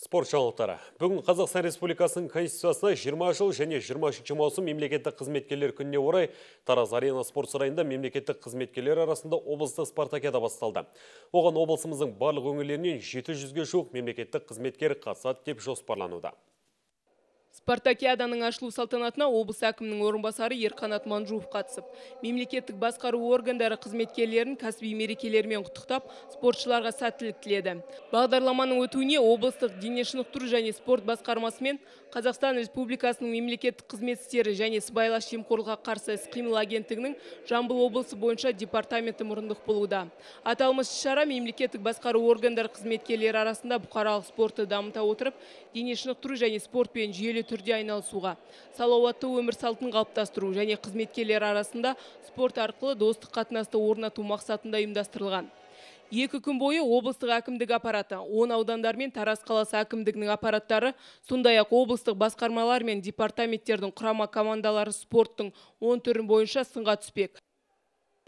Спорт жаңалықтары. Бүгін Қазақстан Республикасының Конституциясына 20 жыл және 23 маусым мемлекеттік қызметкерлер күніне орай Тараз Арена спорт сарайында мемлекеттік қызметкерлер арасында облыстық спартакиада басталды. Оған облысымыздың барлық өңірлерінен 700-ге жуық мемлекеттік қызметкер қатысады деп жоспарлануда. Спартакиаданың ашылу салтанатына облыс әкімінің орынбасары Ерқанат Манжуов қатысып, мемлекеттік басқару органдары қызметкерлерін кәсіби мерекелерімен құттықтап, спортшыларға сәттілік тіледі. Бағдарламаның өтуіне облыстық дене шынықтыру және спорт басқармасы мен Қазақстан Республикасының мемлекеттік қызмет істері және сыбайлас жемқорлыққа қарсы іс-қимыл агенттігінің Жамбыл облысы бойынша департаменті мұрындық болуда. Аталмыш шара мемлекеттік басқару органдары қызметкерлері арасында бұқаралық спортты дамыта отырып, дене шынықтыру және спортпен жүйелі түрде айналысуға, салауатты өмір салтын қалыптастыру және қызметкерлер арасында спорт арқылы достық қатынасты орнату мақсатында ұйымдастырылған. 2 күн бойы облыстық әкімдік аппараты, 10 аудандар мен Тараз қаласы әкімдігінің аппараттары, сондай-ақ облыстық басқармалар мен департаменттердің құрама командалары спорттың 10 түрін бойынша сынға түспек.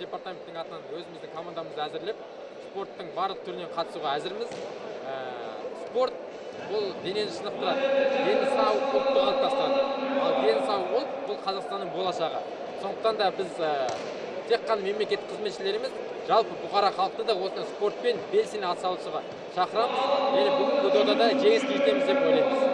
Департаменттің атынан өзіміздің командамызды әзірлеп, спорттың барлық түрінен қатысуға әзірміз. Спорт бұл денені шынықтырады, дені сау ұлтты қалыптастырады. Ал дені сау ұлт бұл Қазақстанның болашағы. Сондықтан да біз тек қана мемлекеттік қызметшілеріміз, жалпы бұқара халықты да осындай спортпен белсене атсалысуға шақырамыз. Бүгінгі додада жеңіске жетеміз деп ойлаймыз.